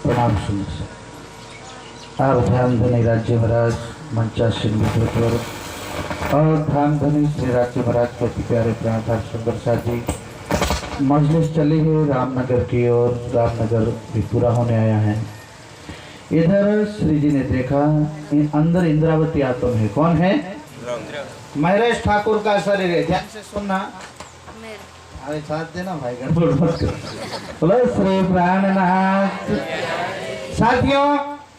प्रणाम सुन आप ध्यान धनी राज्य महाराज मंचासीन विधेश्वर और ध्यान धनी श्री राज्य महाराज के अति प्यारे प्राणधार सुंदर शाह जी मजलिस चली है रामनगर की ओर। रामनगर भी पूरा होने आया है। इधर श्री जी ने देखा अंदर इंद्रावती आत्मा है। कौन है? महेश ठाकुर का शरीर है। ध्यान से सुनना, अरे साथ देना भाई, गड़बड़ मत करो। बोलो श्री प्राणनाथ। साथियों,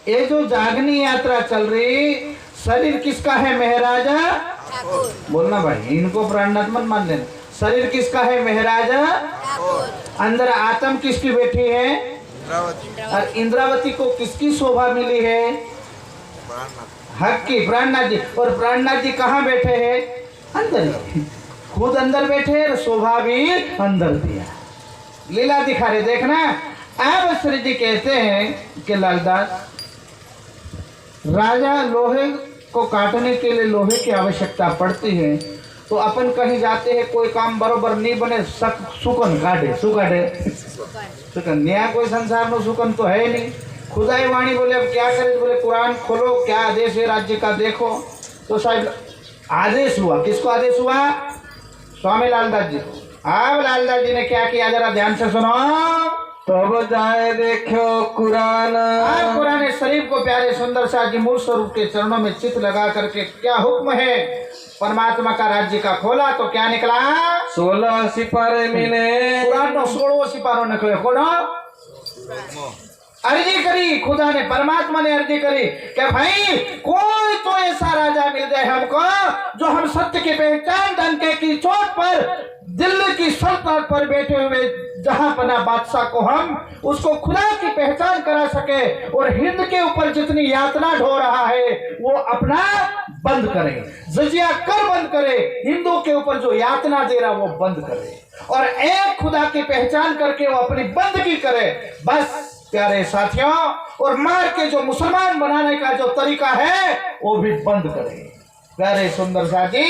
ये जो जागनी यात्रा चल रही, शरीर किसका है? महराजा बोलना भाई, इनको प्राणनाथ मत मान लेना। शरीर किसका है? महराजा। अंदर आत्म किसकी बैठी है? और इंद्रावती को किसकी शोभा मिली है? हक की, प्राणनाथ जी। और प्राणनाथ जी कहाँ बैठे हैं? अंदर। खुद अंदर बैठे, शोभा भी अंदर दिया। लीला दिखा रहे, देखना। अब श्री जी कहते हैं कि लालदास, राजा लोहे को काटने के लिए लोहे की आवश्यकता पड़ती है, तो अपन कहीं जाते हैं, कोई काम बरोबर नहीं बने, सुकन काटे, सुकन नया कोई संसार में सुकन तो है नहीं। खुदाई वाणी बोले अब क्या करे? बोले कुरान खोलो, क्या आदेश है राज्य का देखो। तो साहब आदेश हुआ, किसको आदेश हुआ? स्वामी लालदास जी को। अब लालदास जी ने क्या किया, जरा ध्यान से सुनो। तब जाए देखो कुरान। आज कुरान शरीफ को प्यारे सुंदर शाह जी मूल स्वरूप के चरणों में चित लगा करके क्या हुक्म है परमात्मा का राज्य का खोला, तो क्या निकला? 16 सिपारे मिले। कुरान तो 16 सिपारों निकले। खोलो, अर्जी करी खुदा ने, परमात्मा ने अर्जी करी कि भाई कोई तो ऐसा राजा मिल जाए हमको जो हम सत्य की पहचान डंके की चोट पर दिल्ली की सल्तनत पर बैठे हुए जहां पना बादशाह को हम उसको खुदा की पहचान करा सके, और हिंद के ऊपर जितनी यातना ढो रहा है वो अपना बंद करे, जजिया कर बंद करे, हिंदू के ऊपर जो यातना दे रहा वो बंद करे, और एक खुदा की पहचान करके वो अपनी बंदगी करे। बस प्यारे साथियों, और मार के जो मुसलमान बनाने का जो तरीका है वो भी बंद करे। प्यारे सुंदर शाह जी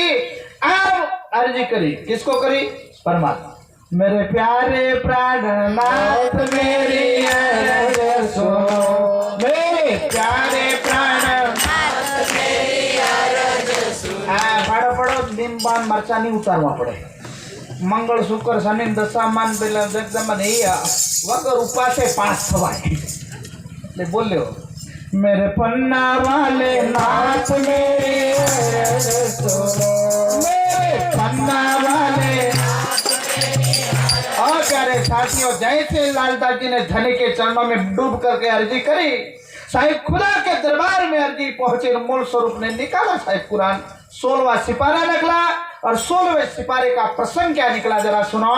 अब अर्जी करी, किसको करी? परमात्मा। मेरे प्यारे प्राणनाथ मेरी अर्ज सुनो, मेरे प्यारे प्राणनाथ मेरी अर्ज सुनो। पढ़ो पढ़ो, निम्बान मरचा नहीं उतारवा पड़े। मंगल शुक्र शनि दशा मान पेला एकदम नहीं वगर उपासे 5 थवाए ले बोल ले। मेरे पन्ना वाले नाथ मेरे सुनो, मेरे पन्ना वाले। और प्यारे साथियों, जैसे लालदास जी ने धनी के चरणों में डूब करके अर्जी करी, साहिब खुदा के दरबार में अर्जी पहुंचे, मूल स्वरूप ने निकाला साहिब कुरान। 16वां सिपारा निकला, और 16वें सिपारे का प्रसंग क्या निकला जरा सुनो।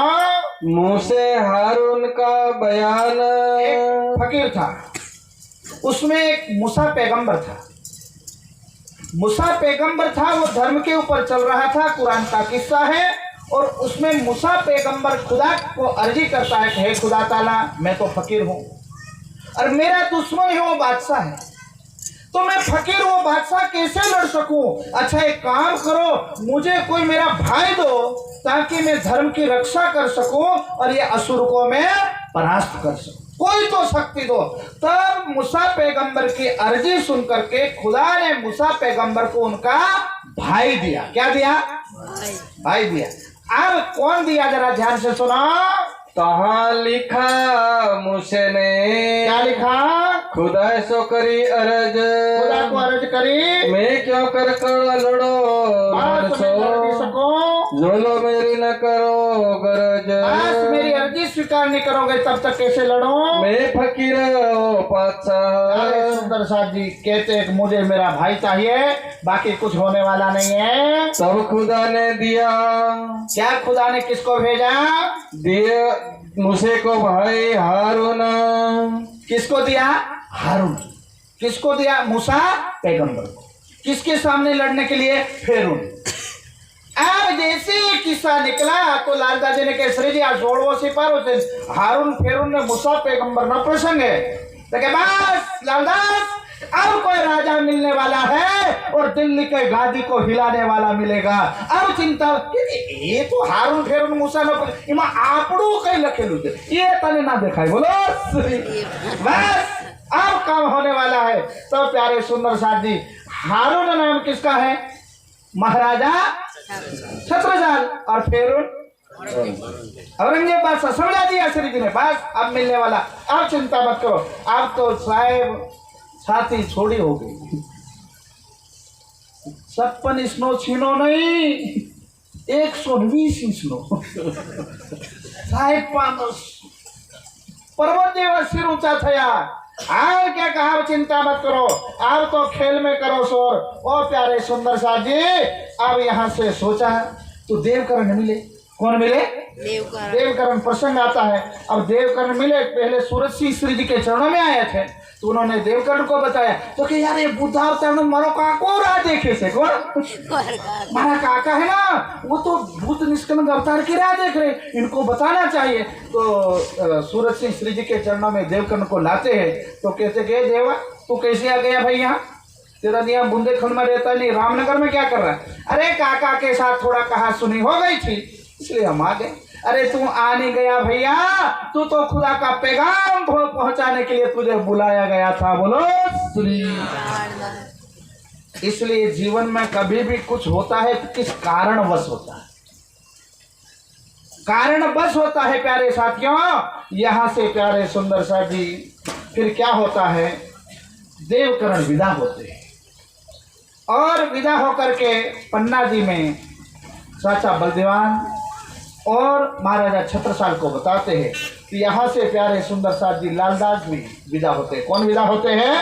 मूसे हारून का बयान। एक फकीर था, उसमें एक मूसा पैगंबर था। मूसा पैगंबर था, वो धर्म के ऊपर चल रहा था। कुरान का किस्सा है, और उसमें मूसा पैगंबर खुदा को अर्जी करता है कि हे खुदा ताला, मैं तो फकीर हूँ और मेरा दुश्मन है वो बादशाह है, तो मैं फकीर वो बादशाह कैसे लड़ सकूं? अच्छा एक काम करो, मुझे कोई मेरा भाई दो ताकि मैं धर्म की रक्षा कर सकूं और ये असुर को मैं परास्त कर सकूं, कोई तो शक्ति दो। तब मूसा पैगंबर की अर्जी सुन करके खुदा ने मूसा पैगंबर को उनका भाई दिया। क्या दिया? भाई दिया। अब कौन दिया जरा ध्यान से सुना। तहाँ लिखा मूसे ने। क्या लिखा? खुदा सो करी अरज। खुदा को अर्ज करी, मैं क्यों कर लड़ो जोलो मेरी न करो गरज। आज मेरी अर्जी स्वीकार नहीं करोगे तब तक कैसे लड़ो? मैं फकीर हो पातशाह। सुंदर शाह जी कहते हैं कि मुझे मेरा भाई चाहिए, बाकी कुछ होने वाला नहीं है। तब खुदा ने दिया। क्या खुदा ने किसको भेजा? दिया मूसे को भाई हारून। किसको दिया? हारून। किसको दिया? मूसा पैगंबर को। किसके सामने लड़ने के लिए? फिरौन। अब जैसे ये किस्सा निकला तो लालदास जी ने कहा श्री जी 16 सिपारों से हारून फिरौन ने मूसा पैगंबर न प्रसंग है, तो क्या बस लालदास अब कोई राजा मिलने वाला है और दिल्ली के गादी को हिलाने वाला मिलेगा। अब चिंता ये तो हारून फेरून मूसा नो इमा आपड़ू कई लखेलू ये तने ना देखाय बोलो बस काम होने वाला है। तो प्यारे सुंदर साथ जी, हारून नाम किसका है? महाराजा छत्रसाल। और फिर औरंगजेब बादशाह। समझा दिया श्री जी ने, बस अब मिलने वाला, अब चिंता मत करो। अब तो साहेब छाती छोड़ी हो गई। 56 स्नो छीनो नहीं, 120 स्नो। साहेब पर्वत देव सिर ऊंचा थया। और क्या कहा, चिंता मत करो, अब तो खेल में करो शोर। ओ प्यारे सुंदर साथ जी, अब यहाँ से सोचा तो देवकर्ण मिले। कौन मिले? देवकर्ण। प्रसंग आता है, अब देवकर्ण मिले, पहले सूरज सिंह श्री जी के चरणों में आए थे, तो उन्होंने देवकर्ण को बताया तो कि यार ये बुद्धावतार मारो काको रहा देखे से। कौन? हमारा काका है ना, वो तो भूत निष्कलंक अवतार की राह देख रहे, इनको बताना चाहिए। तो सूरज सिंह श्री जी के चरणों में देवकर्ण को लाते हैं। तो कहते कि देवा तू कैसे आ गया भाई यहाँ? तेरा नियम बुंदेलखंड में रहता नहीं, रामनगर में क्या कर रहा है? अरे काका के साथ थोड़ा कहा सुनी हो गई थी, इसलिए हम आ गए। अरे तू आ नहीं गया भैया, तू तो खुदा का पैगाम पहुंचाने के लिए तुझे बुलाया गया था। बोलो श्री। इसलिए जीवन में कभी भी कुछ होता है तो किस कारणवश होता है, कारणवश होता है प्यारे साथियों। यहां से प्यारे सुंदर साथ जी, फिर क्या होता है, देवकर्ण विदा होते हैं और विदा होकर के पन्ना जी में चाचा बलदेवान और महाराजा छत्रसाल को बताते हैं कि यहाँ से प्यारे सुंदर साथ जी लालदास भी विदा होते हैं। कौन विदा होते हैं?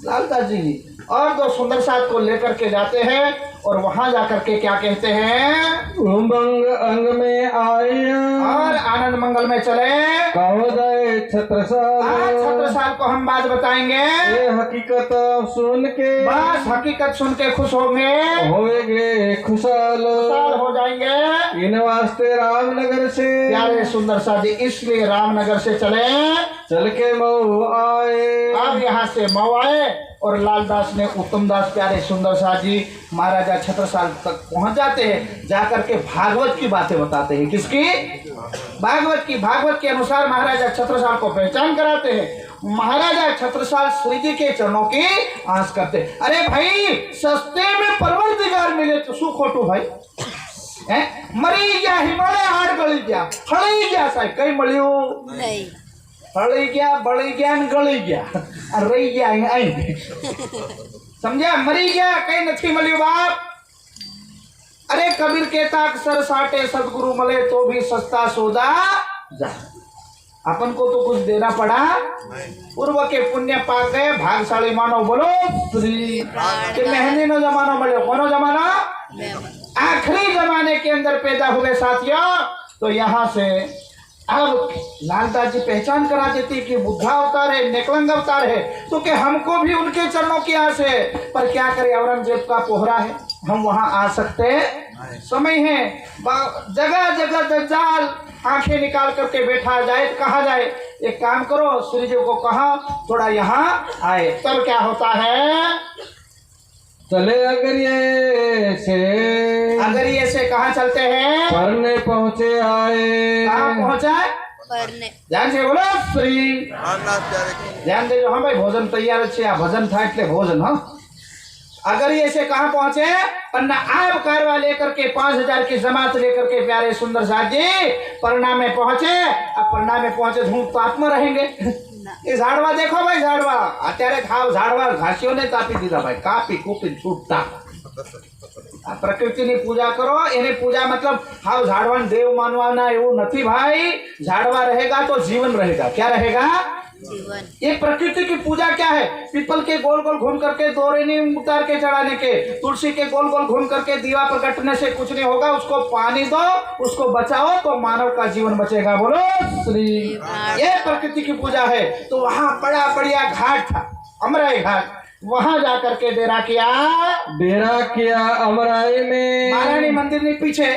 लालदास जी। और दो सुंदर साथ को लेकर के जाते हैं और वहां जाकर के क्या कहते हैं, उमंग अंग में आए और आनंद मंगल में चले। कहो जाए छत्रसाल, छत्रसाल को हम बात बताएंगे, ये हकीकत सुन के बस हकीकत सुन के खुश होंगे, होएंगे खुशहाल हो जाएंगे। इन वास्ते रामनगर से प्यारे सुंदर साथ जी इसलिए रामनगर से चले, चल के मऊ आए। अब यहाँ से मऊ आए और लालदास ने उत्तम दास प्यारे सुंदर साथ जी महाराजा छत्रसाल तक पहुंच जाते हैं, जाकर के भागवत की बातें बताते हैं। किसकी? भागवत की। भागवत के अनुसार महाराजा छत्रसाल को पहचान कराते हैं। महाराजा छत्रसाल श्री जी के चरणों की आस करते। अरे भाई सस्ते में परवरदिगार मिले तो सु खोटू भाई है, मरी गया हिमालय हाड़ गली गया, हड़ी गया साहब कई मलियो नहीं, हड़ी गया बड़ी गया गली गया और रही गया आई। समझा? मरी गया कहीं नहीं मलियो बाप। अरे कबीर कहता अक्सर साटे सदगुरु मले तो भी सस्ता सौदा जा। अपन को तो कुछ देना पड़ा, पूर्व के पुण्य पाक गए, भागशाली मानो। बोलो श्री। मेहंदी नो जमाना मिले, कोनो जमाना आखिरी जमाने के अंदर पैदा हुए साथियों। तो यहाँ से अब लालदास जी पहचान करा देती कि बुद्धा अवतार है, निकलंग अवतार है, तो कि हमको भी उनके चरणों की आस है। पर क्या करें, औरंगजेब का पोहरा है, हम वहां आ सकते समय है। जगह जगह दज्जाल आंखें निकाल करके बैठा जाए, कहा जाए एक काम करो श्री जी को कहा थोड़ा यहाँ आए। तब क्या होता है, चले अगरिये से कहाँ चलते हैं? परने पहुँचे आए। कहाँ पहुँचा? ध्यान से बोलो श्री। ध्यान दे जो। हाँ भाई भोजन तैयार है, भजन था એટલે भोजन। हाँ अगर ये से कहाँ पहुंचे, पन्ना आब कारवा लेकर के 5000 की जमात लेकर के प्यारे सुंदर साथ जी पन्ना में पहुंचे। अब पन्ना में पहुंचे धूप ताप में रहेंगे। ये झाड़वा देखो भाई, झाड़वा अत्यारे खाव झाड़वा घासियों ने तापी दीधा भाई, कापी कूपी छूटता। प्रकृति ने पूजा करो, इन्हें पूजा मतलब हाव झाड़वान देव मानवाना एवं नहीं भाई। झाड़वा रहेगा तो जीवन रहेगा। क्या रहेगा? जीवन। ये प्रकृति की पूजा क्या है? पीपल के गोल गोल घूम करके दोरेनी उतार के चढ़ाने के, तुलसी के गोल गोल घूम करके दीवा प्रकटने से कुछ नहीं होगा। उसको पानी दो, उसको बचाओ तो मानव का जीवन बचेगा। बोलो श्री। ये प्रकृति की पूजा है। तो वहाँ बड़ा बढ़िया घाट था, अमराई घाट। वहां जाकर के डेरा किया अमराई में। महारानी मंदिर ने पीछे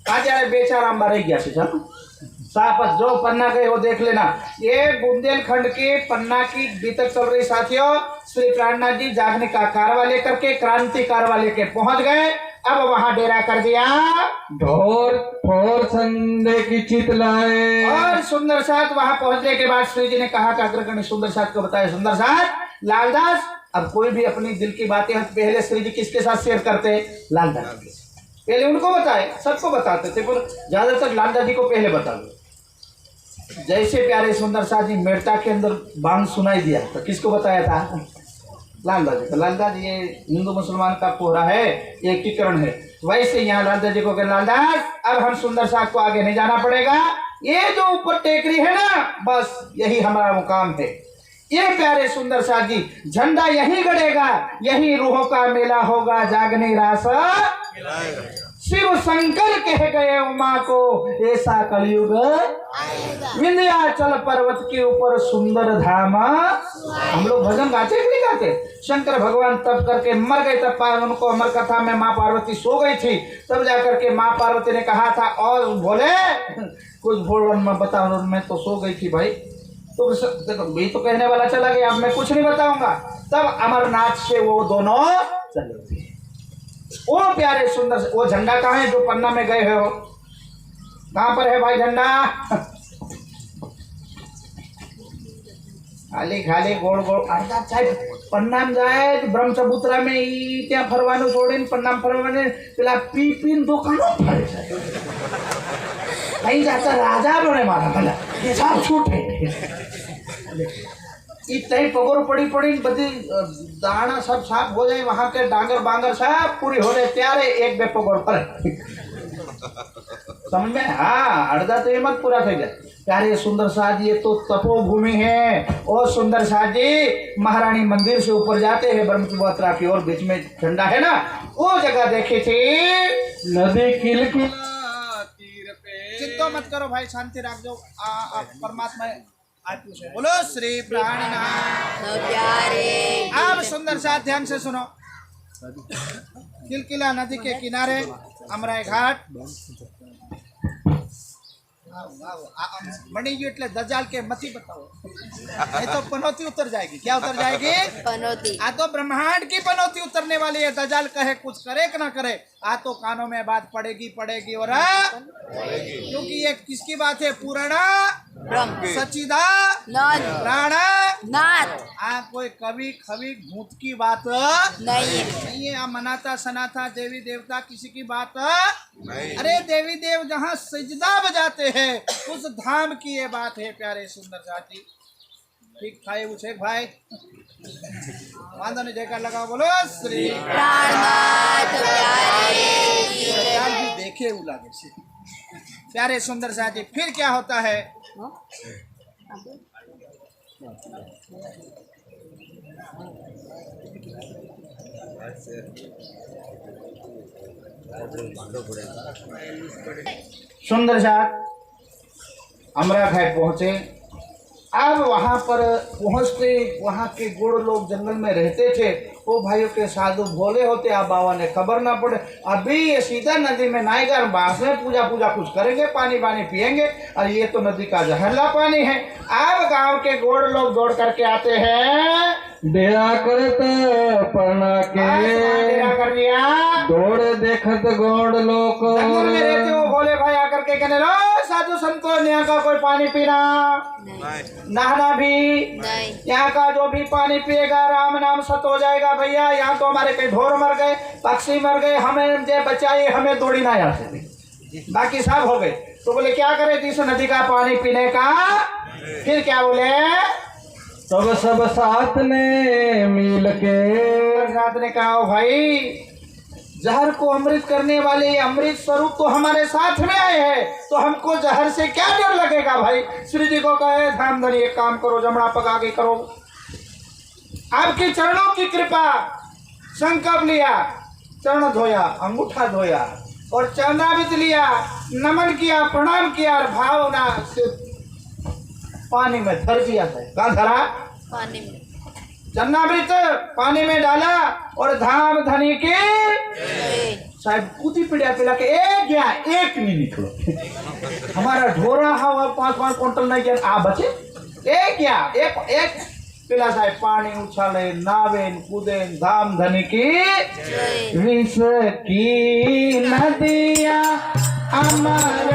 आज बेचारा अंबा रह गया सापत। जो पन्ना गए वो देख लेना। ये बुंदेलखंड के पन्ना की बीतक चल रही साथियों। श्री प्राणनाथ जी जागने का कारवा लेकर के, क्रांति कारवा लेके पहुंच गए अब वहां डेरा कर दिया ढोर ठोर संदे की चित लाए। और सुंदर साथ वहां पहुंचने के बाद श्री जी ने कहा कि अग्रगण्य सुंदर साथ को बताया, सुंदर साथ लालदास, अब कोई भी अपनी दिल की बातें पहले श्री जी किसके साथ शेयर करते? लालदास के साथ। पहले उनको बताए, सबको बताते थे, पर ज्यादातर लालदास जी को पहले बता दो। जैसे प्यारे सुंदर साथ जी मेड़ता के अंदर बांग सुनाई दिया तो किसको बताया था? लालदास जी। तो लालदास ये हिंदू मुसलमान का कोहरा है, एकीकरण है। वैसे यहाँ लालदास जी को कह, लालदास अब हम सुंदर साथ को आगे नहीं जाना पड़ेगा, ये जो ऊपर टेकरी है ना, बस यही हमारा मुकाम है। ये प्यारे सुंदर साथ जी झंडा यही गड़ेगा, यही रूहों का मेला होगा, जागने रास शिव शंकर कह गए उमा को, ऐसा कलयुग विंध्याचल पर्वत के ऊपर सुंदर धाम। हम लोग भजन गाते कि नहीं गाते? शंकर भगवान तप करके मर गए, तब उनको अमर कथा में माँ पार्वती सो गई थी, तब जाकर के माँ पार्वती ने कहा था, और बोले कुछ बोल मैं बताऊं, मैं तो सो गई थी भाई। तो देखो भी तो कहने वाला चला गया, अब मैं कुछ नहीं बताऊंगा। तब अमरनाथ से वो दोनों चले गए। वो प्यारे सुंदर से, वो झंडा कहाँ है जो पन्ना में गए हो? कहाँ पर है भाई झंडा? खाली खाली गोल गोल अर्धा साहेब पन्ना में जाए ब्रह्मचबूतरा में ત્યાં ફરવાનું છોડીને પન્નામ ફરવાને પેલા પીપીન દુકાનો ફરે છે। અહીં જાતા રાજા બને મારા ભલા એ સાફ છૂટે। इतने पगोर पड़ी पड़ी बदी दाना सब साफ हो जाए, वहां के डांगर बांगर सब पूरी हो जाए, त्यारे एक बे पगोर पर समझ में? हाँ, अर्धा तो ये मत पूरा थे जाए। प्यारे सुंदर साथ ये तो तपोभूमि है। और सुंदर साथ जी महारानी मंदिर से ऊपर जाते हैं ब्रह्मचबूतरा की ओर, बीच में झंडा है ना, वो जगह देखी थी नदी किलकिला तीर पे। चिंता मत करो भाई, शांति रख दो। परमात्मा बोलो श्री प्राणनाथ प्यारे। अब सुंदर साथ ध्यान से सुनो। किलकिला नदी के किनारे अमराई घाट मणि એટલે दजाल के मती बताओ, नहीं तो पनौती उतर जाएगी। क्या उतर जाएगी? पनौती। आ तो ब्रह्मांड की पनौती उतरने वाली है। दजाल कहे कुछ करे कि ना करे, आ तो कानों में बात पड़ेगी पड़ेगी और क्योंकि ये किसकी बात है? पुराना सचिदा राणा नाथ। आ कोई कभी खभी भूत की बात नहीं है। मनाता सनाता देवी देवता किसी की बात नहीं। अरे देवी देव जहाँ सजदा बजाते हैं उस धाम की ये बात है प्यारे सुंदर साथी। ठीक था पूछे भाई? वांदो ने जयकार लगाओ, बोलो श्री प्राणनाथ प्यारे। देखे वो लागे से प्यारे सुंदर साथी। फिर क्या होता है? सुंदर साथ अमरा घाट पहुंचे। अब वहां पर पहुंचते, वहां के गुड़ लोग जंगल में रहते थे, वो भाइयों के साधु भोले होते। अब बाबा ने खबर ना पड़े, अभी ये सीधा नदी में नाएगा, बांस में पूजा कुछ करेंगे, पानी पिएंगे, और ये तो नदी का जहरीला पानी है। अब गांव के गोड़ लोग दौड़ करके आते हैं, डेरा करत पढ़ना के डेरा कर दिया। दौड़ देखत गोड़ लोग जंगल में रहते हो भोले भाई आकर के कहने लो साधु संतों, यहाँ का कोई पानी पीना नहाना भी नहीं, यहाँ का जो भी पानी पिएगा राम नाम सत हो जाएगा भैया। यहाँ तो हमारे कई ढोर मर गए, पक्षी मर गए, हमें जे बचाइए, हमें दौड़ी ना यहाँ से, बाकी सब हो गए। तो बोले क्या करे इस नदी का पानी पीने का? फिर क्या बोले? तब सब साथ ने मिल के साथ ने कहा भाई जहर को अमृत करने वाले अमृत स्वरूप तो हमारे साथ में आए हैं, तो हमको जहर से क्या डर लगेगा भाई। श्री जी को कहे धाम धनी एक काम करो, जमड़ा पका के करो, आपके चरणों की कृपा। संकल्प लिया, चरण धोया, अंगूठा धोया और चरणामृत लिया, नमन किया, प्रणाम किया और भावना से पानी में धर दिया था। कहाँ धरा? पानी में। चरणामृत पानी में डाला और धाम धनी के साहब कूदी पिड़ा पिला के एक नहीं निकलो। हमारा ढोरा हवा 5-5 क्विंटल नहीं गया, आ बचे एक પેલા સાહેબ પાણી ઉછાળે નાવે કૂદે ધામ ધની की विष की नदिया अमर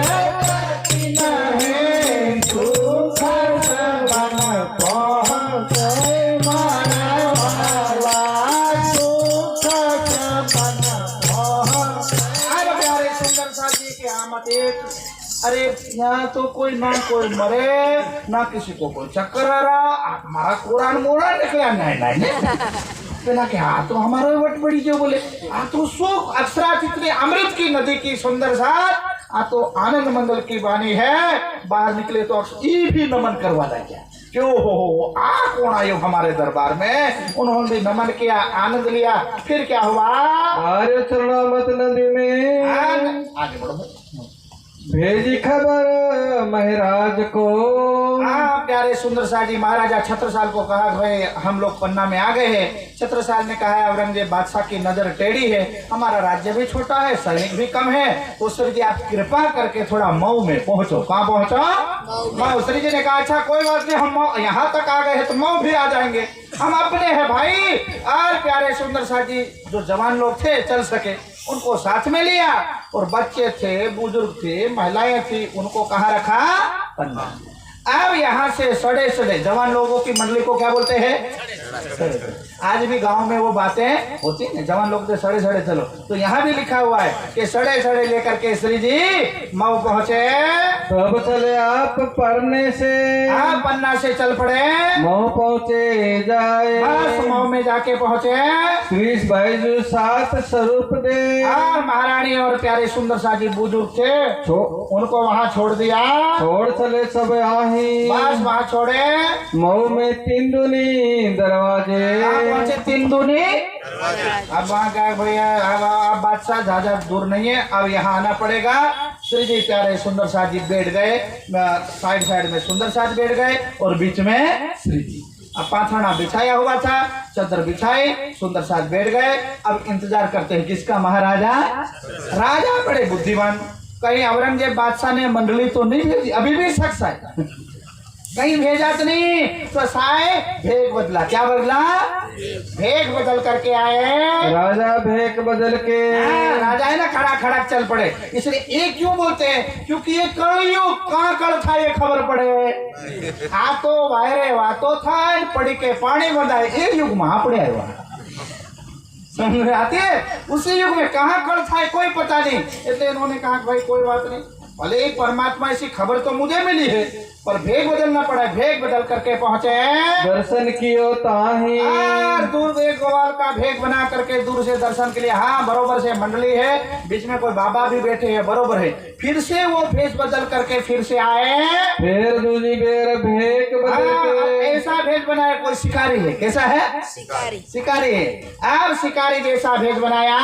नहीं सुख सबन पहुँचे मनवाला सुख सबन पहुँचे। अरे प्यारे सुंदर सा जी के आमद एक अरे यहाँ तो कोई ना कोई मरे ना किसी को कोई चक्कर आ रहा हमारा कुरान मोड़ा निकला नहीं नहीं ना कि हाँ तो हमारा वट बड़ी जो बोले हाँ तो सुख अक्षरा चित्री अमृत की नदी की सुंदर साथ हाँ तो आनंद मंडल की वाणी है बाहर निकले तो ये भी नमन करवा देंगे क्यों हो आ कौन आयो हमारे दरबार में उन्होंने भी नमन किया आनंद लिया फिर क्या हुआ आर्य चरणामत नदी में आगे बढ़ो भेजी खबर महाराज को। हाँ प्यारे सुंदर साह जी महाराजा छत्रसाल को कहा भाई हम लोग पन्ना में आ गए हैं। छत्रसाल ने कहा है औरंगजेब बादशाह की नजर टेढ़ी है हमारा राज्य भी छोटा है सैनिक भी कम है तो श्री जी आप कृपा करके थोड़ा मऊ में पहुंचो। कहाँ पहुंचो मऊ। श्री जी ने कहा अच्छा कोई बात नहीं हम यहाँ तक आ गए हैं तो मऊ भी आ जाएंगे हम अपने हैं भाई। और प्यारे सुंदर साह जी जो जवान लोग थे चल सके उनको साथ में लिया और बच्चे थे बुजुर्ग थे महिलाएं थी उनको कहाँ रखा पन्ना। अब यहाँ से सड़े सड़े जवान लोगों की मंडली को क्या बोलते हैं आज भी गांव में वो बातें होती हैं जवान लोग तो सड़े सड़े चलो तो यहाँ भी लिखा हुआ है कि सड़े सड़े लेकर के श्री जी मऊ पहुंचे। तब चले आप पढ़ने से आप पन्ना से चल पड़े मऊ पहुँचे जाए बस मऊ में जाके पहुंचे। श्री बैजू सात स्वरूप दे महारानी और प्यारे सुंदर सा जी बुजुर्ग थे उनको वहाँ छोड़ दिया छोड़ चले सब आही बस वहाँ छोड़े मऊ में तीन दूनी दरवाजे पहुंचे तीन दूनी अब वहाँ क्या भैया अब बादशाह ज्यादा दूर नहीं है अब यहाँ आना पड़ेगा। श्री जी प्यारे सुंदर साथ जी बैठ गए साइड साइड में सुंदर साथ बैठ गए और बीच में श्री जी अब पाथरना बिछाया हुआ था चादर बिछाई सुंदर साथ बैठ गए। अब इंतजार करते हैं किसका महाराजा राजा बड़े बुद्धिमान कहीं औरंगजेब बादशाह ने मंडली तो नहीं भेजी अभी भी शख्स है कहीं भेजा तो नहीं तो साए भेग बदला क्या बदला भेग बदल करके आए राजा भेग बदल के राजा है ना खड़ा खड़ा चल पड़े इसलिए एक क्यों बोलते हैं क्योंकि ये कलयुग कहाँ कल था ये खबर पड़े आ तो वायरे वातो था पड़ी के पानी बंधाए एक युग में पड़े आए समझ में आती है उसी युग में कहाँ कल था कोई पता नहीं इसलिए इन्होंने कहा भाई कोई बात नहीं भले ही परमात्मा ऐसी खबर तो मुझे मिली है पर भेग बदलना पड़ा भेग बदल करके पहुंचे दर्शन कियो ताही दूर एक गोवाल का भेग बना करके दूर से दर्शन के लिए हाँ बरोबर से मंडली है बीच में कोई बाबा भी बैठे हैं बरोबर है फिर से वो भेष बदल करके फिर से आए फिर दूसरी बेर भेग बदल के ऐसा भेष बनाया कोई शिकारी है कैसा है शिकारी है अब शिकारी जैसा भेष बनाया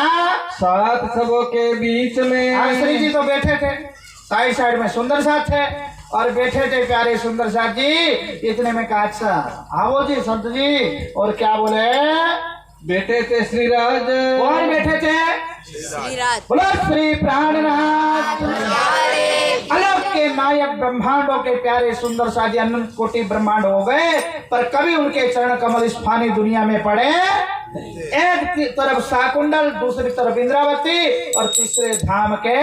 सात सबों के बीच में श्री जी तो बैठे थे साइड साइड में सुंदर साथ थे और बैठे थे प्यारे सुंदर साथ जी इतने में कहा अच्छा आओ जी संत जी और क्या बोले बैठे थे श्रीराज कौन बैठे थे बोलो श्री प्राणनाथ अलग के नायक ब्रह्मांडों के प्यारे सुंदर साथ जी अनंत कोटि ब्रह्मांड हो गए पर कभी उनके चरण कमल इस फानी दुनिया में पड़े एक तरफ शाकुंडल दूसरी तरफ इंद्रावती और तीसरे धाम के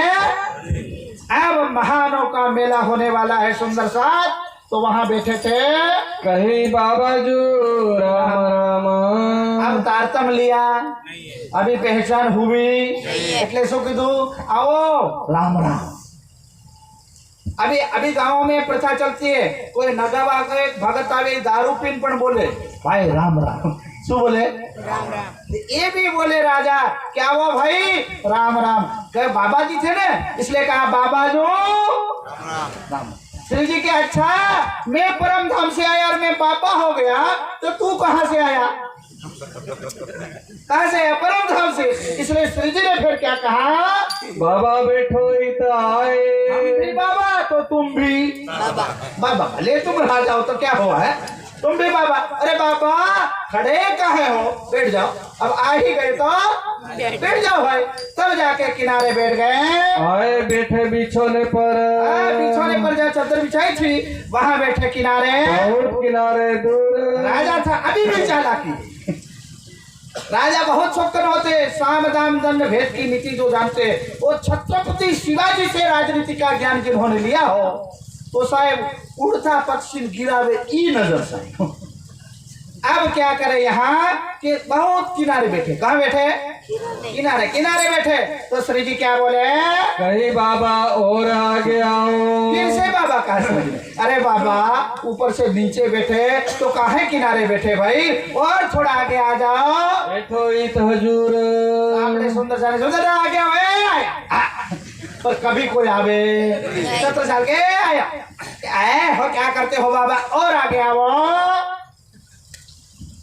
अब महानों का मेला होने वाला है सुंदर साथ तो वहां बैठे थे कहीं बाबा जो राम राम अब तारतम लिया अभी पहचान हुई એટલે શું કીધું आओ राम राम। अभी अभी गांव में प्रथा चलती है कोई नगावा करे भगत आवे दारू पीन पण बोले भाई राम राम शू बोले राम राम ये भी बोले राजा क्या वो भाई राम राम कहे बाबा जी थे ना इसलिए कहा बाबा जो राम। श्री जी के अच्छा मैं परम धाम से आया और मैं बाबा हो गया तो तू कहाँ से आया कहाँ से आया परम धाम से इसलिए श्री जी ने फिर क्या कहा बाबा बैठो इतना आए बाबा तो तुम भी बाबा भले तुम राजा हो तो क्या हुआ है तुम भी बाबा। अरे बाबा खड़े काहे हो, बैठ जाओ। अब आ ही गए तो बैठ जाओ भाई। तब जाके किनारे बैठ गए। आए बैठे बिछोने पर, बिछोने पर जहाँ चादर बिछाई थी वहां बैठे किनारे। बहुत किनारे दूर राजा था अभी भी चालाकी। राजा बहुत शौकन होते, साम दाम दंड भेद की नीति जो जानते। वो छत्रपति शिवाजी से राजनीति का ज्ञान जिन्होंने लिया हो तो साहब उड़ता पक्षी गिरावे ई नजर साहब। अब क्या करे यहाँ कि बहुत किनारे बैठे। कहाँ बैठे? किनारे किनारे बैठे। तो श्री जी क्या बोले? कहीं बाबा और आगे आओ। फिर से बाबा कहा समझ में। अरे बाबा ऊपर से नीचे बैठे तो काहे किनारे बैठे भाई, और थोड़ा आगे आ जाओ। बैठो इत हजूर। आपने सुंदर सारे सुंदर आगे आओ। पर कभी कोई आवे 17 साल के आए हो, क्या करते हो बाबा, और आगे आओ।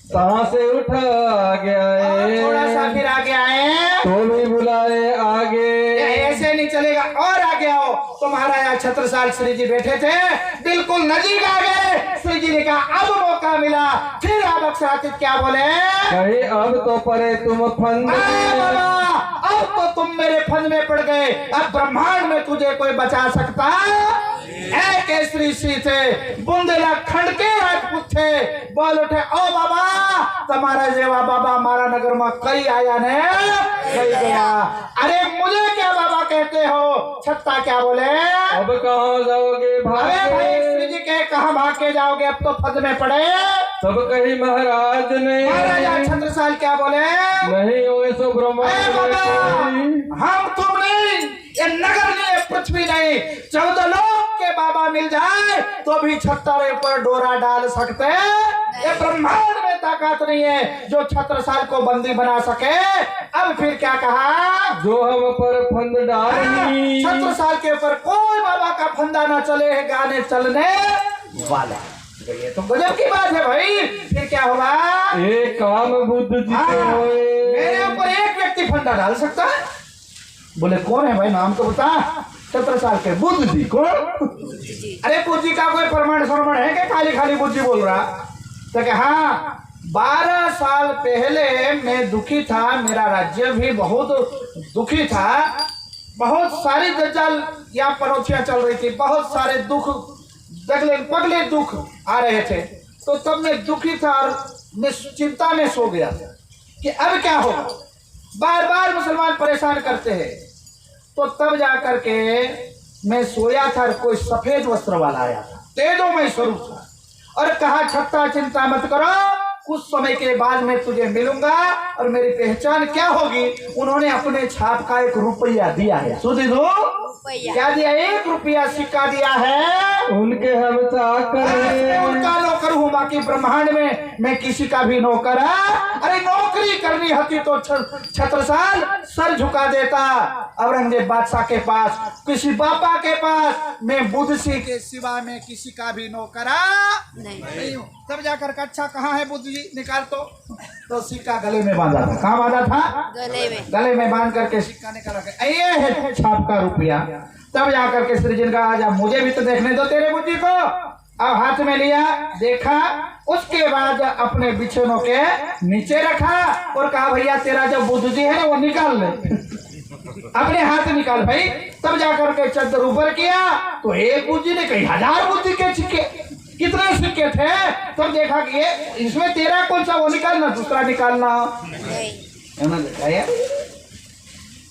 कहाँ से उठ आगे आए, थोड़ा सा फिर आगे आए तो भी बुलाए आगे। ऐसे नहीं चलेगा, और आगे आओ। तो महाराजा छत्रसाल श्री जी बैठे थे, बिल्कुल नजीक आ गए। श्री जी ने कहा अब मौका मिला। फिर आप क्या बोले? कहीं अब तो परे तुम फंद बाबा अब तो तुम मेरे फंद में पड़ गए। अब ब्रह्मांड में तुझे कोई बचा सकता? केसरी सी थे, बुंदेला खंड के राजपूत थे। बोल उठे ओ बाबा तुम्हारा जेवा बाबा मारा नगर में कई आया ने कई गया। अरे मुझे क्या बाबा कहते हो? छत्ता क्या बोले? अब कहाँ जाओगे भाई श्री जी के कहाँ भाग के जाओगे, अब तो फंद में पड़े। तब कही महाराज ने, महाराजा छत्रसाल क्या बोले? नहीं हो सो ब्रह्मांड हम तुम नहीं, ये नगर नहीं, पृथ्वी नहीं, 14 लोग के बाबा मिल जाए तो भी छत्तर पर डोरा डाल सकते। ये ब्रह्मांड में ताकत नहीं है जो छत्रसाल को बंदी बना सके। अब फिर क्या कहा? जो हम पर फंद डाली, छत्रसाल के ऊपर कोई बाबा का फंदा न चले है गाने चलने वाला। ये तो गजब की बात है भाई। फिर क्या होगा? एक काम बुद्ध जी मेरे ऊपर एक व्यक्ति फंदा डाल सकता है। बोले कौन है भाई, नाम तो बता। 17 साल के बुद्ध जी। कौन? अरे बुद्ध जी का कोई प्रमाण श्रवण है कि खाली खाली बुद्ध जी बोल रहा? तो क्या? हाँ 12 साल पहले मैं दुखी था, मेरा राज्य भी बहुत दुखी था। बहुत सारी दज्जाल या पनौतियां चल रही थी, बहुत सारे दुख दगले पगले दुख आ रहे थे। तो तब मैं दुखी था और मैं चिंता में सो गया था कि अब क्या होगा। बार बार मुसलमान परेशान करते हैं। तो तब जा करके मैं सोया था और कोई सफेद वस्त्र वाला आया था, तेजोमय स्वरूप था, और कहा छत्ता चिंता मत करो, कुछ समय के बाद मैं तुझे मिलूंगा और मेरी पहचान क्या होगी। उन्होंने अपने छाप का 1 रुपया दिया है। सुधी दो क्या दिया? 1 रुपया सिक्का दिया है। उनके हम चाकर, उनका नौकर हूँ, बाकी ब्रह्मांड में मैं किसी का भी नौकर है। अरे नौकरी करनी होती तो छत्रसाल सर झुका देता औरंगजेब बादशाह के पास, किसी बाबा के पास। मैं बुद्ध सिंह के सिवा में किसी का भी नौकर नहीं हूँ। तब जाकर अच्छा कहाँ है बुद्ध जी, निकाल। तो सिक्का गले में बांधा था। कहाँ बांधा था? गले में बांध करके सिक्का निकाला के ये है छाप का रुपया। तब जाकर के श्री जी का आजा मुझे भी तो देखने दो तेरे बुद्धि को। अब हाथ में लिया, देखा, उसके बाद अपने बिछोनों के नीचे रखा और कहा भैया तेरा जो बुद्ध जी है ना वो निकाल ले। अपने हाथ निकाल भाई। तब जाकर के चद्दर ऊपर किया तो एक बुद्धि ने कई 1000 बुद्धि के सिक्के, कितने सिक्के थे। तब देखा कि ये इसमें तेरा कौन सा, वो निकालना, दूसरा निकालना।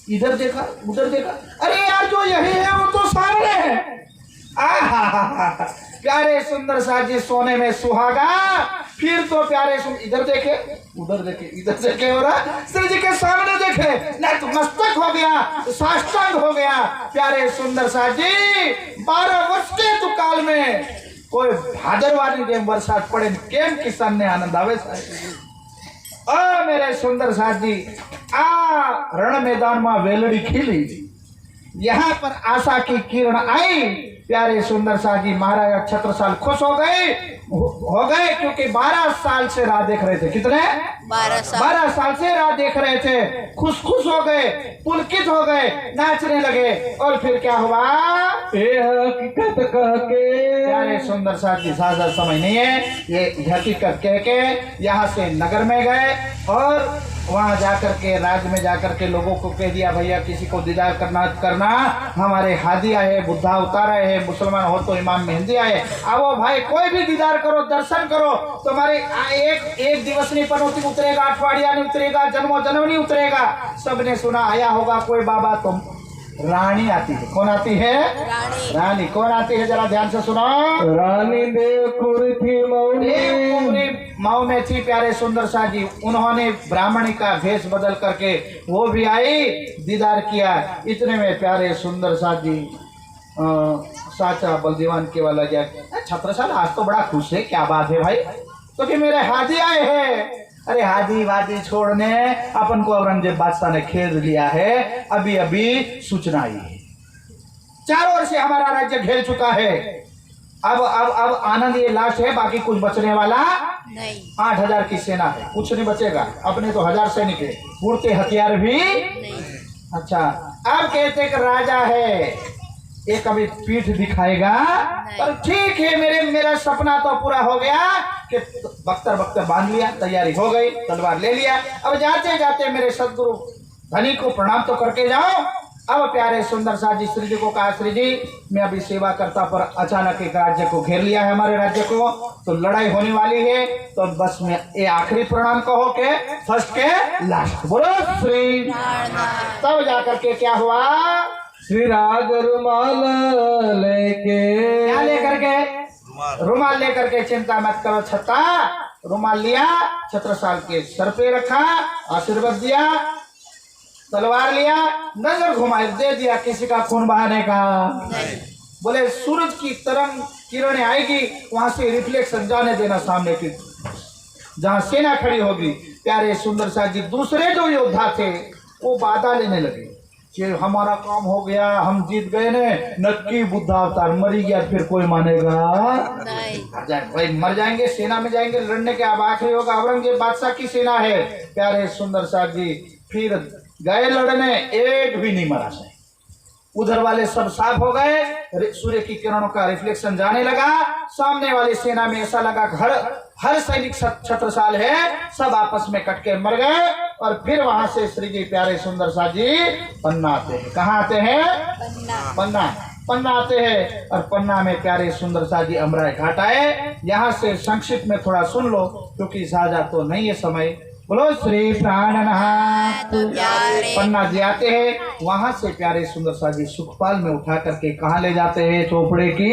इधर देखा उधर देखा, अरे यार जो यही है वो तो सामने है। प्यारे सुंदर साजी सोने में सुहागा। फिर तो प्यारे इधर देखे उधर देखे इधर देखे हो रहा, श्री जी के सामने देखे, नहीं तो मस्तक हो गया, साष्टांग हो गया। प्यारे सुंदर साजी 12 वर्ष के तो काल में कोई भादरवानी जेम बरसात पड़े केम किसान ने आनंद आवे। मेरे सुंदर साजी आ रण मैदान में वेलड़ी खिली, यहाँ पर आशा की किरण आई प्यारे सुंदर शाह जी महाराज छत्रसाल खुश हो गए क्योंकि 12 साल से राह देख रहे थे। कितने? 12 साल से राह देख रहे थे। खुश हो गए, पुलकित हो गए, नाचने लगे। और फिर क्या हुआ? ये हकीकत कह के प्यारे सुंदर शाह जी ज्यादा समय नहीं है, ये हकीकत कह के यहाँ से नगर में गए और वहां जाकर के राज्य में जाकर के लोगों को कह दिया, भैया किसी को दीदार करना हमारे हादी आए, बुद्धा उतार आए हैं, मुसलमान हो तो इमाम मेहंदी आए, आओ भाई कोई भी दीदार करो, दर्शन करो। तुम्हारे एक दिवस नहीं पनौती उतरेगा, अठवाडिया नहीं उतरेगा, जन्मों जन्म नहीं उतरेगा। सबने सुना आया होगा कोई बाबा, तुम रानी आती है। कौन आती है? रानी कौन आती है? जरा ध्यान से सुनो। रानी देवपुरी थी मऊ में थी प्यारे सुंदर शाह जी। उन्होंने ब्राह्मणी का भेष बदल करके वो भी आई, दीदार किया। इतने में प्यारे सुंदर शाह जी साचा बलदीवान के वाला गया, छत्रसाल आज तो बड़ा खुश है, क्या बात है भाई? तो कि मेरे हादी आए हैं। अरे हादी वादी छोड़ने, अपन को औरंगजेब बादशाह ने खेद लिया है, अभी अभी सूचना आई है, चारों ओर से हमारा राज्य घेर चुका है। अब आनंद ये लास्ट है, बाकी कुछ बचने वाला नहीं। 8000 की सेना है, कुछ नहीं बचेगा। अपने तो 1000 सैनिक है, उड़ते हथियार भी नहीं। अच्छा, अब कहते कि राजा है, ये कभी पीठ दिखाएगा, पर ठीक है, मेरा सपना तो पूरा हो गया कि बख्तर बांध लिया, तैयारी हो गई, तलवार ले लिया। अब जाते जाते मेरे सदगुरु धनी को प्रणाम तो करके जाओ। अब प्यारे सुंदर शाह जी श्री जी को कहा, श्री जी मैं अभी सेवा करता, पर अचानक एक राज्य को घेर लिया है, हमारे राज्य को, तो लड़ाई होने वाली है, तो बस मैं ये आखिरी प्रणाम कहो के फर्स्ट के लास्ट बोलो श्री। तब जाकर के क्या हुआ? श्री राज रुमाल लेके, क्या लेकर के? रुमाल लेकर के, चिंता मत करो छत्ता। रुमाल लिया, छत्रसाल के सर पे रखा, आशीर्वाद दिया, तलवार लिया, नजर घुमाई, दे दिया किसी का खून बहाने का। बोले सूरज की तरंग किरणें आएगी, वहां से रिफ्लेक्शन जाने देना सामने की, जहां सेना खड़ी होगी। प्यारे सुंदर शाह जी दूसरे जो योद्धा थे वो बाधा लेने लगे कि हमारा काम हो गया, हम जीत गए ने, नक्की बुद्धा अवतार मरी गया, फिर कोई मानेगा नहीं भाई, मर जाएंगे, सेना में जाएंगे लड़ने के। अब आखिरी होगा, औरंगजेब बादशाह की सेना है। प्यारे सुंदर शाह जी फिर गए लड़ने, एक भी नहीं मरा। उधर वाले सब साफ हो गए, सूर्य की किरणों का रिफ्लेक्शन जाने लगा। सामने वाली सेना में ऐसा लगा हर सैनिक छत्रसाल है, सब आपस में कट के मर गए। और फिर वहां से श्री जी प्यारे सुंदर शाह जी पन्ना आते हैं। कहाँ आते हैं? पन्ना आते हैं। और पन्ना में प्यारे सुंदर शाह जी अमराय घाट आए। यहाँ से संक्षिप्त में थोड़ा सुन लो, क्योंकि साझा तो नहीं है समय। बोलो श्री प्राणनाथ। पन्ना जी आते हैं, वहां से प्यारे सुंदर शाह जी सुखपाल में उठा करके कहाँ ले जाते हैं? चोपड़े की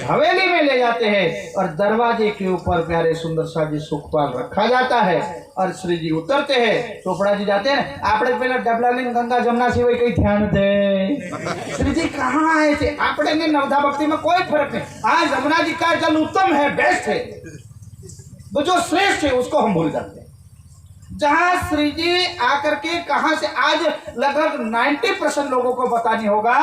हवेली में ले जाते हैं। और दरवाजे के ऊपर प्यारे सुंदर शाह जी सुखपाल रखा जाता है। और श्री जी उतरते हैं, चोपड़ा जी जाते हैं। आपने पहले डबलालिंग गंगा जमुना सिवाय कई ध्यान थे? श्री जी कहाँ आए थे? आपने ने नवधा भक्ति में कोई फर्क नहीं। आज जमुना जी का जल उत्तम है, बेस्ट है, तो जो श्रेष्ठ है उसको हम भूल जाते हैं। जहां श्री जी आकर के कहां से, आज लगभग 90% लोगों को पता नहीं होगा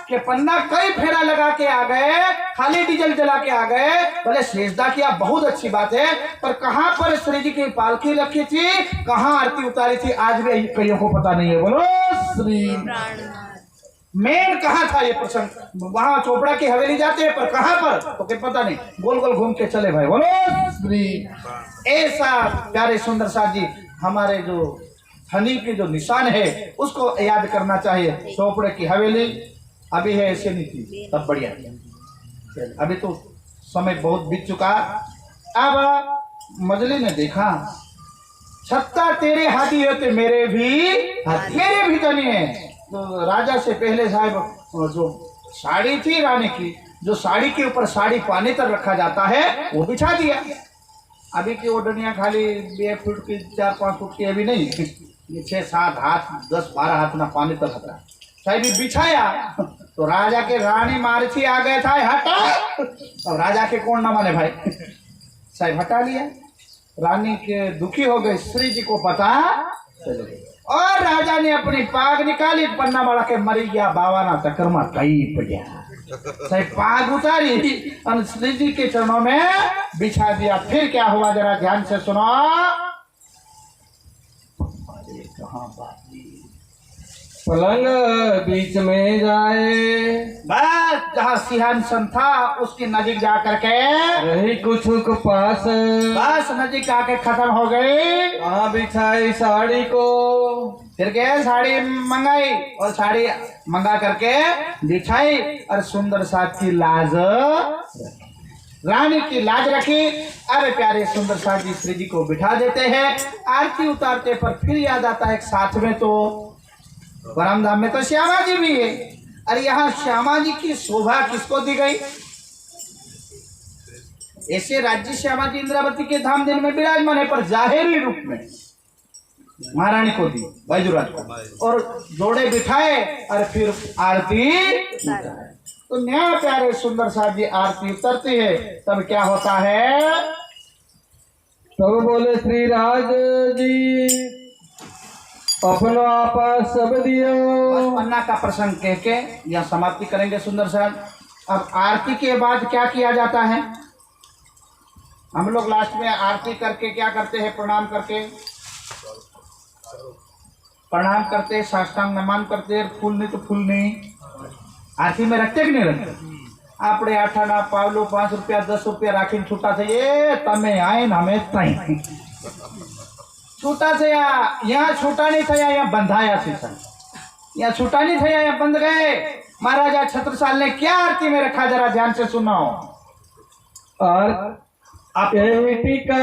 कि पन्ना कई फेरा लगा के आ गए, खाली डीजल जला के आ गए। भले सेजदा किया, बहुत अच्छी बात है, पर कहां पर श्री जी की पालकी रखी थी, कहां आरती उतारी थी, आज भी कईयों को पता नहीं है। बोलो श्री। मेन कहाँ था ये प्रसंग? वहां चोपड़ा की हवेली जाते हैं, पर कहां पर तो क्या पता नहीं, गोल गोल घूम के चले भाई। बोलो श्री। ऐसा प्यारे सुंदर शाह जी हमारे जो धनी के जो निशान है उसको याद करना चाहिए। चोपड़े की हवेली अभी है, ऐसे नहीं थी तब, बढ़िया। अभी तो समय बहुत बीत चुका। अब मजली ने देखा, छत्ता तेरे हाथी होते मेरे भी धनी है। तो राजा से पहले साहब जो साड़ी थी रानी की, जो साड़ी के ऊपर साड़ी पानी तक रखा जाता है, वो बिछा दिया। अभी की ओढ़नियाँ खाली 1 फुट की, 4-5 फुट की अभी नहीं, 6-7 हाथ, 10-12 हाथ ना पानी तक हटा साहब बिछाया। तो राजा के रानी मारछी आ गए था, हटा। अब राजा के कौन ना माने भाई, साहब हटा लिया। रानी के दुखी हो गए, श्री जी को पता चल गया। और राजा ने अपनी पाग निकाली, पन्ना बड़ा के मरी गया, बावाना चक्कर में कई पड़ गया। साहब पाग उतारी और श्री जी के चरणों में बिछा दिया। फिर क्या हुआ जरा ध्यान से सुनो। कहाँ बात पलंग बीच में जाए, बस जहाँ सिंहासन था उसकी नजीक जा करके रही कुछ के पास, बस नजीक आके खत्म हो गई। कहाँ बिछाई साड़ी को, फिर गए साड़ी मंगाई और साड़ी मंगा करके बिछाई और सुंदर साथ की लाज रानी की लाज रखी। अरे प्यारे सुंदर साथ जी श्री जी को बिठा देते हैं। आरती उतारते पर फिर याद आता है साथ में तो परम धाम में तो श्यामा जी भी है। अरे यहाँ श्यामा जी की शोभा किसको दी गई? ऐसे राज्य श्यामा जी इंद्रावती के धाम दिन में विराजमान है, पर जाहिरी रूप में महारानी को दी, बैजुराज को, और जोड़े बिठाए और फिर आरती उतारे। तो न्याय प्यारे सुंदर साथ जी आरती उतरती है। तब क्या होता है? तब बोले श्री राज जी अपनो आपा सब दियो। बस पन्ना का प्रसंग कह के यहाँ समाप्ति करेंगे सुंदर साथ। अब आरती के बाद क्या किया जाता है? हम लोग लास्ट में आरती करके क्या करते हैं? प्रणाम करते, साष्टांग नमन करते, फूल नहीं तो फूल नहीं आरती में रखते कि नहीं रखते? આપણે 8 આના પાવલો 5 રૂપિયા 10 રૂપિયા રાખીને છૂટા થઈએ, તમે આય ને અમે તઈ छूटा थया। यहाँ छूटा नहीं थया, यहाँ बंधाया थी। यहाँ छूटा नहीं थया, यहाँ बंध गए। महाराजा छत्रसाल ने क्या आरती में रखा जरा ध्यान से सुनो। और आप यही टीका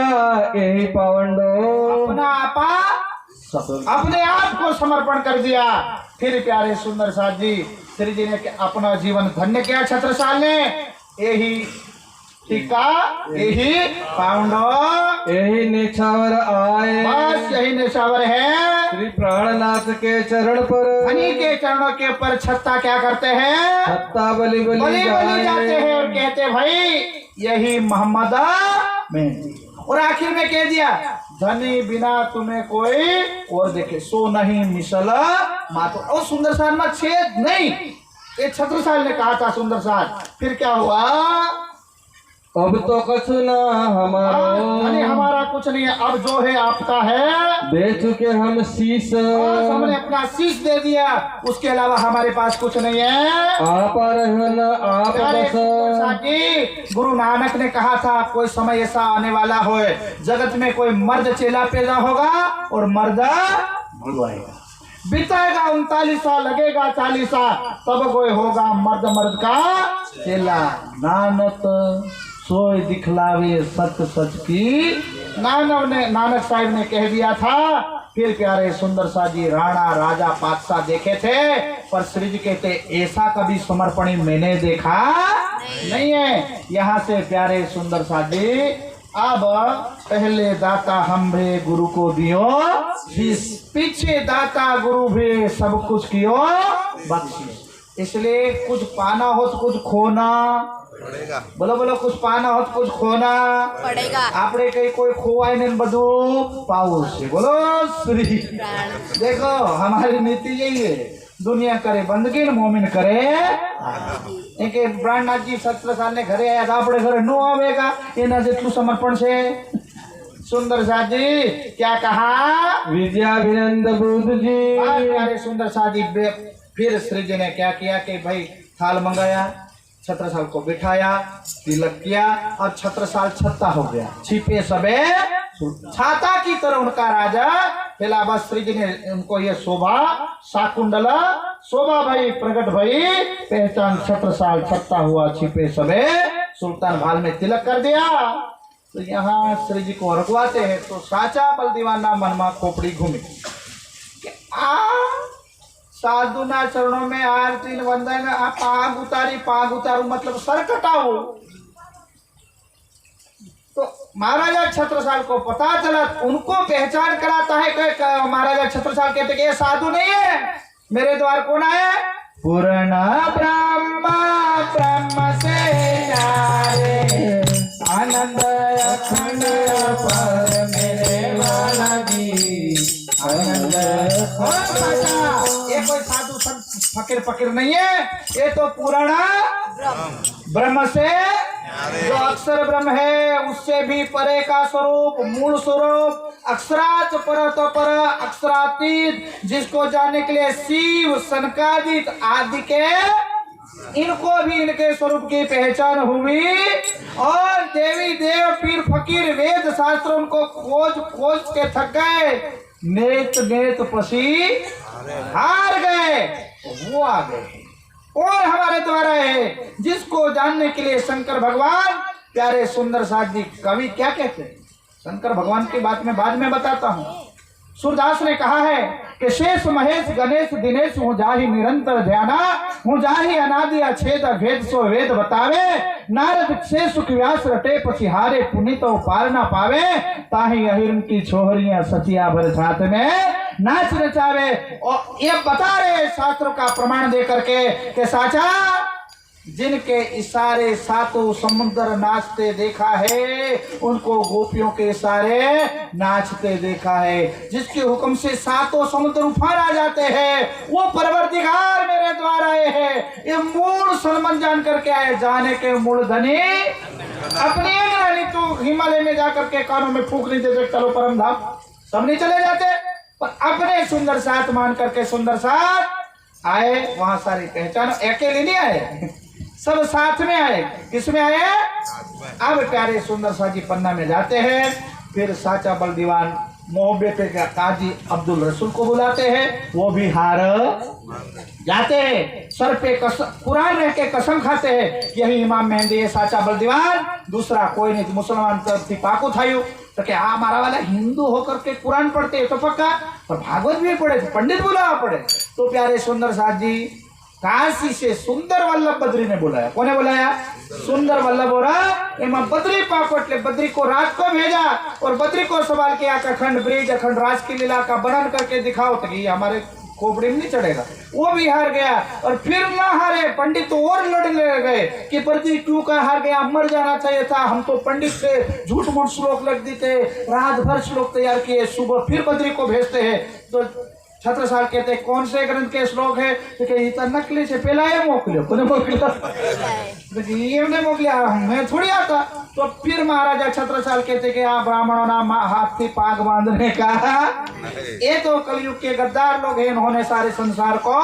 यही पावंडो, अपना आपा अपने आप को समर्पण कर दिया। फिर प्यारे सुंदर साथ जी श्री जी ने अपना जीवन धन्य किया। छत्रसाल ने यही टीका यही पाउंडो यही निछावर आए, बस यही निछावर है। श्री प्राणनाथ के चरण पर, धनी के चरणों के ऊपर छत्ता क्या करते हैं? छत्ता बलि बलि बलि बलि जाते हैं और कहते भाई यही मोहम्मद में। और आखिर में कह दिया धनी बिना तुम्हें कोई और देखे सो नहीं मिसल मातो। और सुंदर साल में छेद नहीं, ये छत्रसाल ने कहा था सुंदर साल। फिर क्या हुआ? अब तो कुछ ना हमारा, हमारा कुछ नहीं है, अब जो है आपका है। दे चुके हम शीश, हमने अपना शीश दे दिया, उसके अलावा हमारे पास कुछ नहीं है। आप रहन आप बस। गुरु नानक ने कहा था कोई समय ऐसा आने वाला हो जगत में कोई मर्द चेला पैदा होगा और मर्द भुलवाएगा। बिताएगा 39 साल, लगेगा 40 साल, तब कोई होगा मर्द का चेला। नानक सोई दिखलावे सच सच की, नानक साहिब ने कह दिया था। फिर प्यारे सुंदर सा जी राणा राजा पातशाह देखे थे, पर श्री जी कहते ऐसा कभी समर्पणी मैंने देखा नहीं है। यहाँ से प्यारे सुंदर सा जी अब पहले दाता हम भी गुरु को दियो, पीछे दाता गुरु भी सब कुछ कियो बख्शिश। इसलिए कुछ पाना हो तो कुछ खोना पड़ेगा। बोलो बोलो, कुछ पाना हो तो कुछ खोना पड़ेगा। आपने कहीं कोई खोवाई नहीं बदू पाओ से। बोलो श्री। देखो हमारी नीति यही है, दुनिया करे बंदगी मोमिन करे। एक ब्राह्मण जी 17 साल ने घरे आया था, अपने घरे नो आवेगा एना जेटलू समर्पण से। सुंदर साथ जी क्या कहा? विद्याभिनंद बुद्ध जी। अरे सुंदर साथ जी फिर श्री जी ने क्या किया कि भाई थाल मंगाया, छत्रसाल को बिठाया, तिलक किया और छत्रसाल छत्ता हो गया। छिपे सबे छाता की तरह उनका राजा फिलहाल। बस श्री जी ने उनको ये शोभा शाकुंडल शोभा भाई प्रकट भाई पहचान छत्रसाल छत्ता हुआ छिपे सबे सुल्तान भाल में तिलक कर दिया। तो यहाँ श्री जी को रखवाते हैं तो साचा बल दीवाना मनमा खोपड़ी घूमे। साधु ना चरणों में आरती वंदन पाग उतारू मतलब सर कटाओ। तो महाराजा छत्रसाल को पता चला, उनको पहचान कराता है कि महाराजा छत्रसाल कहते कि ये साधु नहीं है, मेरे द्वार कौन आए? पूर्ण ब्रह्म से नारे आनंद अखंड पर मेरे वाला जी आनंद। ये कोई साधु संत फकीर नहीं है, ये तो पुराना ब्रह्म से जो अक्षर ब्रह्म है उससे भी परे का स्वरूप, मूल स्वरूप, अक्षराच परत पर, अक्षरातीत, जिसको जानने के लिए शिव, सनकादिक आदि के इनको भी इनके स्वरूप की पहचान हुई। और देवी देव पीर फकीर वेद शास्त्र उनको खोज खोज के थक गए, नेत नेत पसी हार गए, वो आ गए। और हमारे द्वारा है जिसको जानने के लिए शंकर भगवान प्यारे सुंदर साथ जी कवि क्या कहते हैं। शंकर भगवान की बात में बाद में बताता हूँ। सूरदास ने कहा है कि शेष महेश गणेश दिनेश हूँ जाहि निरंतर ध्याना, हूँ जाहि अनादि अछेद भेद सो वेद बतावे, नारद से सुख व्यास रटे पसिहारे पुनित पार न पावे, ताहि अहिरन की छोहरियां सतिया भर साथ में नाच नचावे। और ये बता रहे शास्त्रों का प्रमाण दे करके कि साचा जिनके इशारे सातों समुद्र नाचते देखा है, उनको गोपियों के इशारे नाचते देखा है। जिसके हुक्म से सातों समुद्र उफान आ जाते हैं, वो परवरदिगार मेरे द्वारा आए हैं। ये मूल सलमान जान करके आए, जाने के मूल धनी अपनी रानी तो हिमालय में जाकर के कानों में फूक नहीं देते, चलो परम धाम, सब नहीं चले जाते, पर अपने सुंदर साथ मान करके सुंदर साथ आए। वहां सारी पहचान, अकेले नहीं आए, सब साथ में आए। किसमें आए? अब प्यारे सुंदर साजी पन्ना में जाते हैं। फिर साचा बल दीवान मोह बेटे का काजी अब्दुल रसूल को बुलाते हैं, वो भी हार जाते हैं। सर पे कुरान रह के कसम खाते हैं, यही इमाम मेहंदी है साचा बल दीवान, दूसरा कोई नहीं। मुसलमान थी पाको थायु तो क्या हमारा वाला हिंदू होकर के कुरान पढ़ते हैं तो पक्का, पर भागवत भी पढ़े, पंडित बुलावा पड़े। तो प्यारे सुंदर साथ जी काशी से सुंदर वल्लभ बद्री ने बुलाया। कौन है बुलाया? सुंदर वल्लभ हो रहा एवं बद्री पाकोटले बद्री को रात को भेजा और बद्री को सवाल किया कि अखंड ब्रिज अखंड राज की लीला का वर्णन करके दिखाओ, तो ये हमारे खोपड़ी में नहीं चढ़ेगा। वो भी हार गया और फिर ना हारे, पंडित तो और लड़ने गए कि बद्री क्यों का हार गया, मर जाना चाहिए था, हम तो पंडित से झूठ मूठ श्लोक लग देते, रात भर श्लोक तैयार किए, सुबह फिर बद्री को भेजते हैं। तो छत्रसाल कहते कौन से ग्रंथ के श्लोक है, तो कहे नकली से पहला ये मोकलियो, कोने मोकलियो, ये मोकलिया, मैं थोड़ी आता। तो फिर महाराजा छत्रसाल कहते कि आप ब्राह्मणों नाम हाथी पाग बांधने का, ये तो कलयुग के गद्दार लोग हैं, इन्होंने सारे संसार को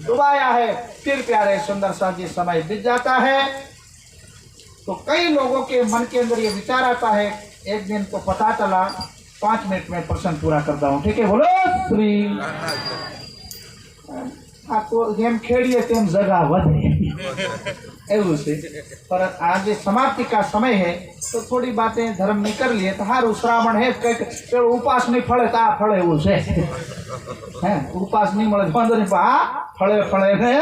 डुबाया है। फिर प्यारे सुंदर सा जी समय बीत जाता है तो कई लोगों के मन के अंदर ये विचार आता है। एक दिन तो पता चला, 5 मिनट में प्रश्न पूरा करता हूँ, ठीक है? बोलो श्री। आपको गेम खेलिए तेम जगह વધે એવું છે, पर आज समाप्ति का समय है तो थोड़ी बातें धर्म में कर लिए। तो हारू श्रावण है, कई उपास नहीं फले तो आ फले એવું છે, हैं उपास नहीं મળે વાંધો નહીં, आ फले फले ने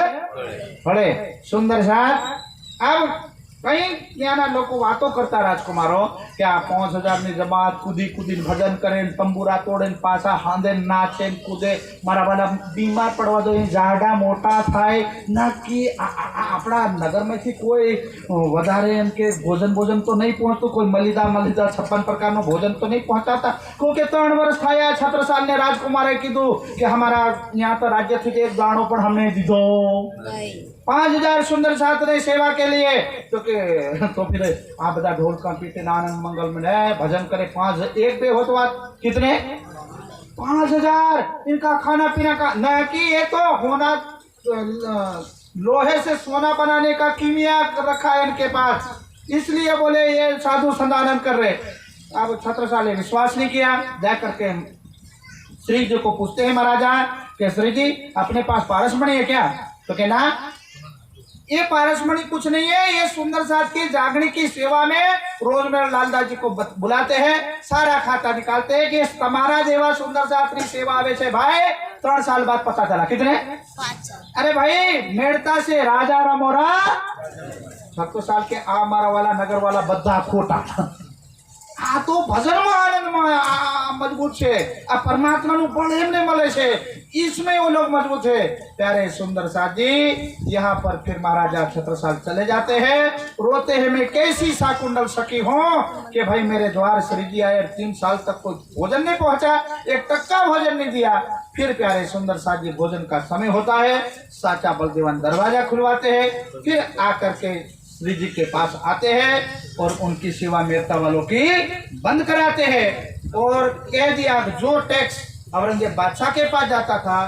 फले। सुंदर साहब अब कई ત્યાંના લોકો વાતો કરતા રાજકુમારો કે આ 5000 ની જમાત કૂદી કૂદીને ભજન કરે, તંબુરા તોડે, પાછા હાંદે નાચે કૂદે, મારા વાલા બીમાર પડવા દો, જાડા મોટા થાય ના કે આપણા નગરમાંથી કોઈ વધારે એમ કે ભોજન તો નહીં પહોંચતું, કોઈ મલિદા 56 પ્રકારનું ભોજન તો નહીં પહોંચાતા। क्योंकि 3 વર્ષ થયા છત્રસાલ ने राजकुमारे कीधु कि हमारा यहाँ तो राज्य थी एक दाणो पण हमने दीधो। 5000 सुंदर साथ ने सेवा के लिए तो फिर आप बता ढोल का पीटे आनंद मंगल में भजन करे। 5 एक बे हो तो कितने 5000 इनका खाना पीना का न कि ये तो होना लोहे से सोना बनाने का कीमिया रखा है इनके पास, इसलिए बोले ये साधु संदानन कर रहे। अब छत्रसाल ने विश्वास नहीं किया, जा करके श्री जी को पूछते हैं महाराजा कि श्री जी अपने पास पारसमणि है क्या? तो कहना ये पारसमणि कुछ नहीं है, ये सुंदर साथ की जागरण की सेवा में रोज मेरे लालदास जी को बुलाते हैं, सारा खाता निकालते हैं कि तुम्हारा देवा सुंदर साथ की सेवा आवे छे भाई। 3 साल बाद पता चला कितने 5। अरे भाई मेड़ता से राजा रमोरा 7 साल के आ मारा वाला नगर वाला बद्दा खोटा आ तो भजन में आनंद में मजबूत है आ परमात्मा नु फल एमने मिले छे इसमें वो लोग मजबूत है। प्यारे सुंदर साथ जी यहाँ पर फिर महाराजा छत्रसाल चले जाते हैं, रोते हैं मैं कैसी शाकुंडल सखी हूँ कि भाई मेरे द्वार श्री जी आए 3 साल तक कोई भोजन नहीं पहुंचा, 1 टक्का भोजन नहीं दिया। फिर प्यारे सुंदर साथ जी भोजन का समय होता है, साचा बलदेवन दरवाजा खुलवाते हैं, फिर आकर के श्री जी के पास आते हैं और उनकी सेवा मेरता वालों की बंद कराते हैं और कह दिया जो टैक्स औरंगजेब बादशाह के पास जाता था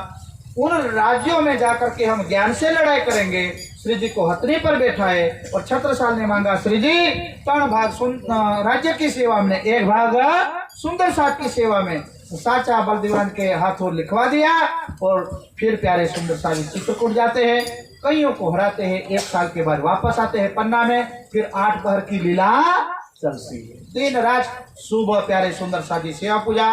उन राज्यों में जाकर के हम ज्ञान से लड़ाई करेंगे। श्री जी को हथनी पर बैठाए और छत्रसाल ने मांगा श्री जी 3 भाग राज्य की सेवा में, 1 भाग सुंदर साथ की सेवा में। साचा बलदेवन के हाथों लिखवा दिया और फिर प्यारे सुंदर साथ चित्रकूट जाते हैं, कईयों को हराते हैं, 1 साल के बाद वापस आते हैं पन्ना में। फिर 8 पहर की लीला चलती है, 3 रात सुबह प्यारे सुंदर साथी सेवा पूजा,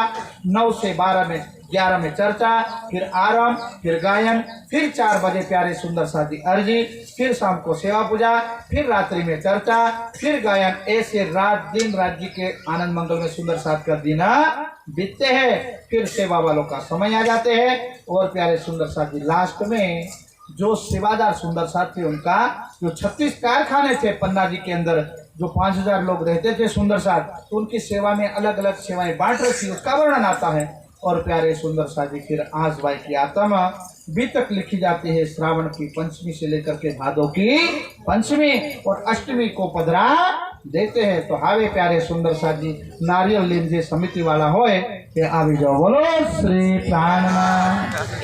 9 से 12 में 11 में चर्चा, फिर आराम, फिर गायन, फिर 4 बजे प्यारे सुंदर साथी अर्जी, फिर शाम को सेवा पूजा, फिर रात्रि में चर्चा, फिर गायन। ऐसे रात दिन राज्य के आनंद मंगल में सुंदर साथ का दिन बीतते हैं। फिर सेवा वालों का समय आ जाते हैं और प्यारे सुंदर साथी लास्ट में जो सेवादार सुंदर साथ थे उनका जो 36 कारखाने थे पन्ना जी के अंदर, जो 5000 लोग रहते थे सुंदर साथ, तो उनकी सेवा में अलग अलग सेवाएं बांट रखी, उसका वर्णन आता है। और प्यारे सुंदर साथ जी फिर आसबाई की आत्मा बीतक लिखी जाती है, श्रावण की पंचमी से लेकर के भादों की पंचमी और अष्टमी को पधरा देते हैं। तो हावे प्यारे सुंदर साथ जी नारियल लीजिए समिति वाला होए कि आवी जाओ, बोलो श्री प्राण।